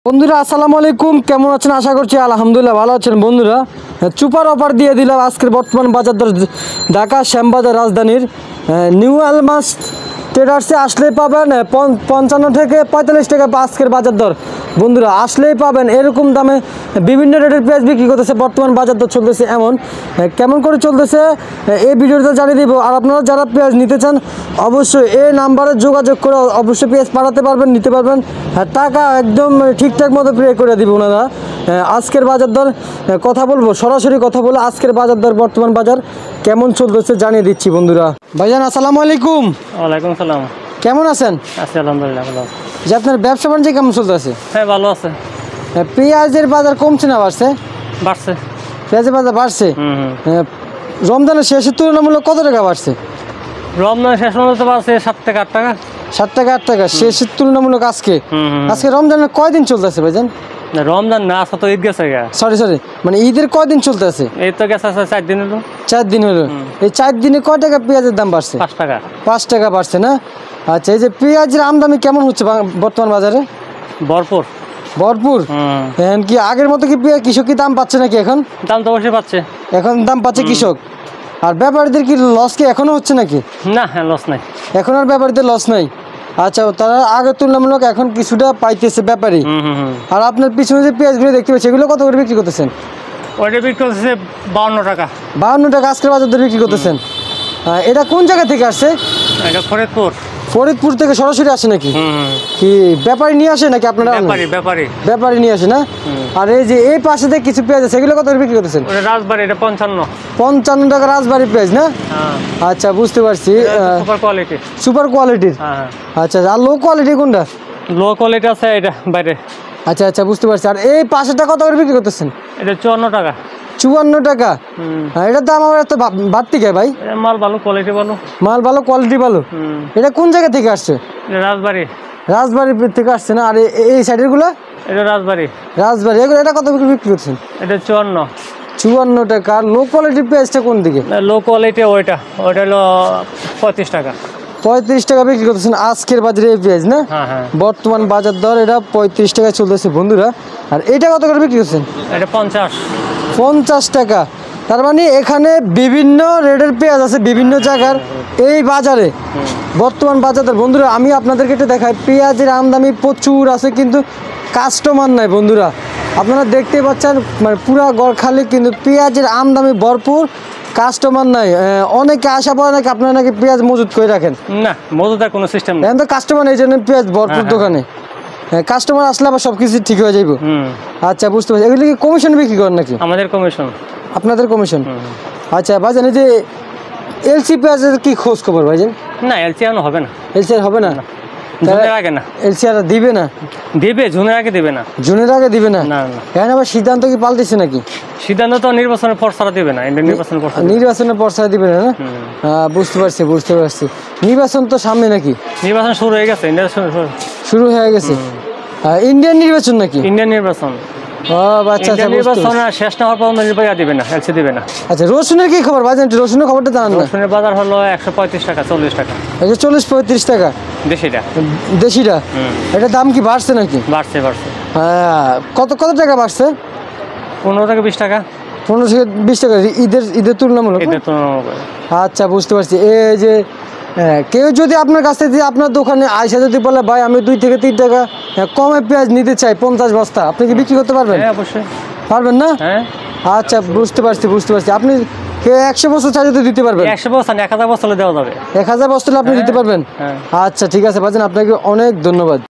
বন্ধুরা আসসালামু আলাইকুম, কেমন আছেন? আশা করছি আলহামদুলিল্লাহ ভালো আছেন। বন্ধুরা সুপার অফার দিয়ে দিলাম আজকের বর্তমান বাজার দর ঢাকা শ্যামবাজার রাজধানীর নিউ আলমাস ট্রেডার্সে আসলেই পাবেন 55 থেকে 45 টাকা আজকের বাজার দর। বন্ধুরা আসলেই পাবেন এরকম দামে বিভিন্ন রেটের পেঁয়াজ বিক্রি করতেছে। বর্তমান বাজার দর চলতেছে এমন, কেমন করে চলতেছে এই ভিডিওতে জানিয়ে দিব। আর আপনারা যারা পেঁয়াজ নিতে চান অবশ্যই এই নাম্বারে যোগাযোগ করে অবশ্যই পেঁয়াজ পাঠাতে পারবেন, নিতে পারবেন। টাকা একদম ঠিকঠাক মতো পে করে দিব ওনারা। আজকের বাজার দর কথা বলবো, সরাসরি কথা বলে আজকের বাজার দর বর্তমান বাজার কেমন চলতেছে জানিয়ে দিচ্ছি। বন্ধুরা ভাইজান আসসালামু আলাইকুম। ওয়ালাইকুম সালাম। কেমন আছেন? আছি আলহামদুলিল্লাহ ভালো। যে আপনার ব্যবসা বাণিজ্য কেমন চলতেছে? হ্যাঁ ভালো আছে। পেঁয়াজের বাজার কমছে না বাড়ছে? বাড়ছে। পেঁয়াজের বাজার বাড়ছে। রমজানের শেষের তুলনামূলক কত টাকা বাড়ছে? রমজান শেষ পর্যন্ত বাড়ছে 7 থেকে 8 টাকা। 7 টাকা 8 টাকা শেষের তুলনামূলক আজকে। আজকে রমজানের কয়দিন চলতেছে ভাইজান? রমজান না আসা তো ঈদ গেছে গা। সরি মানে ঈদের কয়দিন চলতেছে? এই তো গেছে 4 দিন হলো। 4 দিন হলো। এই 4 দিনে কয় টাকা পেঁয়াজের দাম বাড়ছে? 5 টাকা। 5 টাকা বাড়ছে না? আচ্ছা, এই যে পেঁয়াজের আমদানি কেমন হচ্ছে বর্তমান বাজারে? ভরপুর। ভরপুর। এখন কি আগের মতো কি কৃষক কি দাম পাচ্ছে নাকি? এখন দাম তো অবশ্যই পাচ্ছে। এখন দাম পাচ্ছে কৃষক। আর ব্যাপারীদের কি লস কি এখনো হচ্ছে নাকি? না, হ্যাঁ লস নাই। এখন আর ব্যাপারীদের লস নাই। আচ্ছা, তারা আগের তুলনামূলক এখন কিছুটা পাইতেছে ব্যাপারী। আর আপনার পিছনে যে পেঁয়াজগুলো দেখতে পাচ্ছি এগুলো কত করে বিক্রি করতেছেন? ওইটা বিক্রি করতেছে 52 টাকা। 52 টাকা আজকের বাজার দরে বিক্রি করতেছেন। এটা কোন জায়গা থেকে আসছে? এটা ফরিদপুর। ফরিদপুর থেকে সরাসরি আসে নাকি? কি ব্যাপারী নিয়ে আসে নাকি আপনারা? ব্যাপারী নিয়ে আসে না? আর এই যে এই পাশে থেকে কিছু পেঁয়াজ আছে এগুলো কত করে বিক্রি করতেছেন? ওটা রাজবাড়ি, এটা 55 টাকা রাজবাড়ি পেঁয়াজ না? আচ্ছা, বুঝতে পারছি। Super quality. সুপার কোয়ালিটির। আচ্ছা, আর লো কোয়ালিটি কোনটা? লো কোয়ালিটি আছে এটা বাইরে। আচ্ছা, বুঝতে পারছি। আর এই পাশেটা কত করে বিক্রি করতেছেন? এটা 54 টাকা। 54 টাকা? এটা দাম আমার এত বাড়তি কে ভাই? মাল ভালো, কোয়ালিটি ভালো। মাল ভালো, কোয়ালিটি ভালো। এটা কোন জায়গা থেকে আসছে? রাজবাড়ি। রাজবাড়ি থেকে আসছে না? আর এই সাইডের গুলা? এটা রাজবাড়ি। এগুলো এটা কত বিক্রি করছেন? এটা 54 টাকা। লো কোয়ালিটির পেঁয়াজটা কোন দিকে? লো কোয়ালিটি ওইটা হলো 35 টাকা। 35 টাকা বিক্রি করতেছেন আজকের বাজারে এই পেঁয়াজ না? হ্যাঁ। বর্তমান বাজার দর এটা 35 টাকা চলতেছে বন্ধুরা। আর এটা কত করে বিক্রি করছেন? এটা 50 টাকা। তার মানে এখানে বিভিন্ন রেটের পেঁয়াজ আছে বিভিন্ন জায়গার এই বাজারে বর্তমান বাজার। বন্ধুরা আমি আপনাদেরকে একটু দেখাই, পেঁয়াজের আমদানি প্রচুর আছে কিন্তু কাস্টমার নাই। বন্ধুরা আপনারা দেখতে পাচ্ছেন মানে পুরা গড়খালি কিন্তু পেঁয়াজের আমদানি ভরপুর, কাস্টমার নাই। অনেকে আশা পড়ে নাকি আপনারা নাকি পেঁয়াজ মজুত করে রাখেন? না, মজুদের কোনো সিস্টেম নেই। এখন তো কাস্টমার এই জন্য পেঁয়াজ ভরপুর দোকানে। কাস্টমার আসলে আবার সব কিছু ঠিক হয়ে যাইব। আচ্ছা, বুঝতে পারছি। এগুলো কি কমিশন বিক্রি করেন নাকি? আমাদের কমিশন। আপনাদের কমিশন? আচ্ছা ভাইজান, এই যে এলসি পেঁয়াজের কি খোঁজ খবর ভাইজান? না, এলসি এখন হবে না। এলসি আর হবে না? জুনের আগে না। এলসি আর দিবে না? দিবে, জুনের আগে দিবে না। জুনের আগে দিবে না? না। এখন আবার সিদ্ধান্ত কি পাল্টেছে নাকি? সিদ্ধান্ত তো নির্বাচনের পর ছাড়া দিবে না। নির্বাচনের পর ছাড়া দিবে না? বুঝতে পারছি। নির্বাচন তো সামনে নাকি? নির্বাচন শুরু হয়ে গেছে। শুরু হয়ে গেছে। ইন্ডিয়ান নির্বাচন নাকি? ইন্ডিয়ান নির্বাচন। আচ্ছা, নির্বাচন শেষ না হওয়ার পর্যন্ত দিবে না, এলসি দিবে না। আচ্ছা, রসুনের কি খবর ভাইজান? রসুনের খবরটা জানান না। রসুনের বাজার হলো 135 টাকা, 40 টাকা। 40-35 টাকা দেশিটা। এটা দাম কি বাড়ছে নাকি? বাড়ছে। কত টাকা বাড়ছে? 15 থেকে 20 টাকা। 15 থেকে 20 টাকা ঈদের তুলনামূলক। আচ্ছা, বুঝতে পারছি। এই যে কেউ যদি আপনার কাছ থেকে আপনার দোকানে আইসা যদি বলে ভাই আমি 2 থেকে 3 টাকা কমে পেঁয়াজ নিতে চাই 50 বস্তা, আপনি কি বিক্রি করতে পারবেন? হ্যাঁ, অবশ্যই পারবেন না? হ্যাঁ। আচ্ছা, বুঝতে পারছি। আপনি 100 বস্তা চাই যদি দিতে পারবেন? 100 বস্তা না, 1000 বস্তা দেওয়া যাবে। 1000 বস্তা আপনি দিতে পারবেন? আচ্ছা, ঠিক আছে ভাইজান, আপনাকে অনেক ধন্যবাদ।